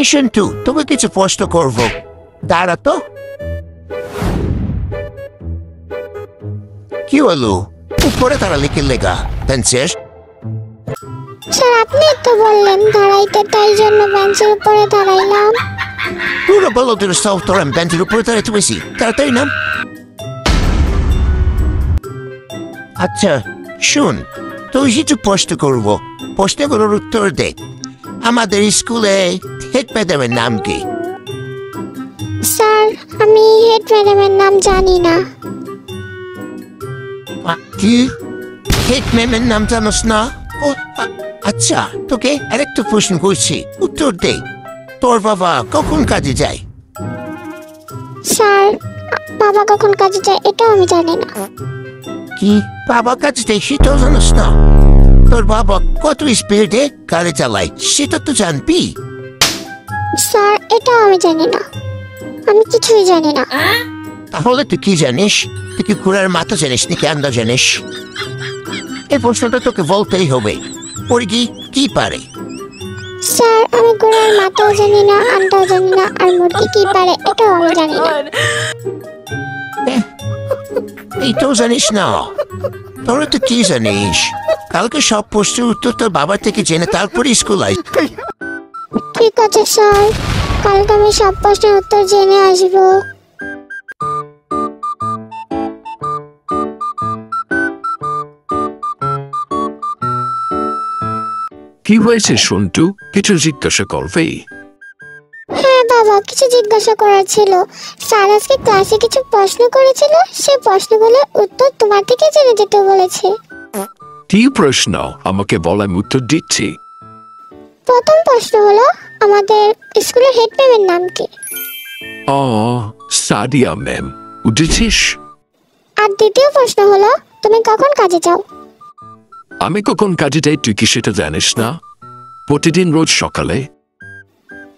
শোন তোকে কিছু প্রশ্ন করব, দাঁড়া তো। কি হলো উপরে দাঁড়ালে কি লেগা পেন্সিল? স্যার আপনি তো বললেন দাঁড়াইতে, তাই জন্য বেঞ্চের উপরে দাঁড়াইলাম। পুরো বলো তোর সব, তোর আমি বেঞ্চের উপরে দাঁড়াইতে বেশি তাড়াতাড়ি নাম। আচ্ছা শুন, তুই কিছু প্রশ্ন করব, প্রশ্নগুলোর উত্তর দে। আমাদের স্কুলে হেড ম্যাডামের নাম কি? স্যার আমি হেড ম্যাডামের নাম জানি না। কি হেড ম্যামের নাম জানোস না? ও আচ্ছা, তোকে আরেকটা প্রশ্ন করছি, উত্তর দে। তোর বাবা কখন কাজে যায়? স্যার বাবা কখন কাজে যায় এটাও আমি জানি না। কি বাবা কাজে যায় সেটাও জানোস না? তোর বাবা কত স্পিডে গাড়ি চালায় সেটা তো জানবি। স্যার এটাও আমি জানি না, আমি কিছুই জানি না। তাহলে তুই কি জানিস? তুই কি ঘোড়ার মাথা জানিস নাকি আন্ডা জানিস? এই প্রশ্নটা তোকে বলতেই হবে। মুরগি কি পারে? স্যার আমি ঘোড়ার মাথাও জানি না, আন্ডাও জানি না, আর মুরগি কি পারে এটাও আমি জানি না। এইটাও জানিস না? তোরা তো কি জানিস? কালকে সব প্রশ্নের উত্তর তোর বাবার থেকে জেনে তারপরে স্কুল আই। ঠিক আছে স্যার, কালকে আমি সব প্রশ্নের উত্তর জেনে আসবো। কি হয়েছে সন্টু, কিছু জিজ্ঞাসা করবে? হ্যাঁ বাবা, কিছু জিজ্ঞাসা করার ছিল। স্যার আজকে ক্লাসে কিছু প্রশ্ন করেছিল, সে প্রশ্নগুলোর উত্তর তোমার থেকে জেনে যেতে বলেছে। কি প্রশ্ন? আমাকে বল, আমি উত্তর দিচ্ছি। প্রথম প্রশ্ন হলো আমাদের স্কুলের হেড ম্যামের নাম কি? ও সাদিয়া ম্যাম, বুঝেছিস? আর দ্বিতীয় প্রশ্ন হলো তুমি কখন কাজে যাও? আমি কখন কাজে যাই তুই কি সেটা জানিস না? প্রতিদিন রোজ সকালে।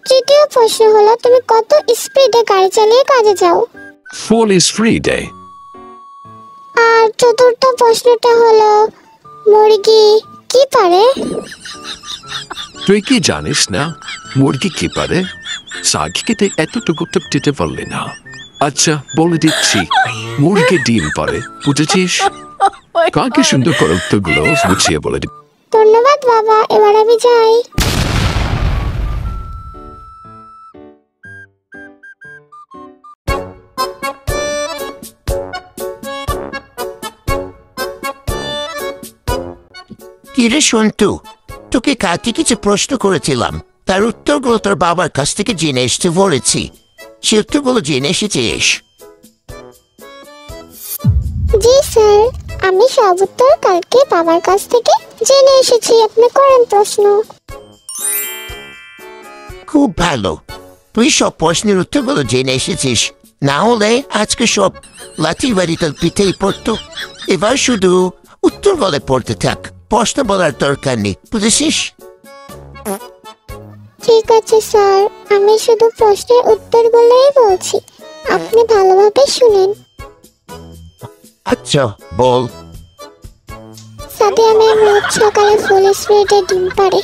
তৃতীয় প্রশ্ন হলো তুমি কত স্পিডে গাড়ি চালিয়ে কাজে যাও? ফুল স্পিডে। আর চতুর্থ প্রশ্নটা হলো মুরগি কি পারে? তুই কি জানিস না মুরগি কি পারে? শাক খেতে এতটুকু দিতে পারলি না। আচ্ছা বলে দিচ্ছি, মুরগি ডিম পারে, বুঝেছিস? কাকে সুন্দর করে উত্তরগুলো বুঝিয়ে বলে দিবি। ধন্যবাদ বাবা, এবার আমি যাই। কিরে সন্টু, তোকে কালকে কিছু প্রশ্ন করেছিলাম, তার উত্তরগুলো তোর বাবার কাছ থেকে জেনে এসতে বলেছি। সে উত্তরগুলো জেনে এসেছিস? জি স্যার, আমি সব উত্তর কালকে বাবার কাছ থেকে জেনে এসেছি। আপনি করেন প্রশ্ন। খুব ভালো, তুই সব প্রশ্নের উত্তরগুলো জেনে এসেছিস, না হলে আজকে সব লাঠি বাড়ি তোর পিঠেই পড়তো। এবার শুধু উত্তরগুলো পড়তে থাক, প্রশ্ন বলার দরকার নেই, বুঝেছিস? ঠিক আছে স্যার, আমি শুধু প্রশ্নের উত্তরগুলোই বলছি, আপনি ভালোভাবে শুনেন। আচ্ছা বল। সাদিয়া ম্যাম রোজ সকালে ফুল স্পিডে ডিম পারে।